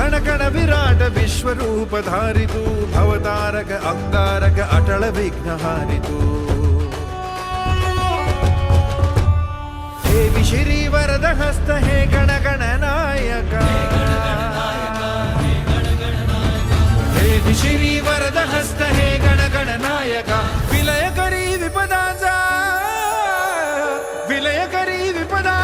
कण कण विराट विश्वरूप धारितु भवतारक अंगारक अटल विघ्नहारितु हे विशिरी वरद हस्त हे गण गण नायका हे विशिरी वरद हस्त हे गण गण नायका विलय करी विपदाचा विलय करी विपदा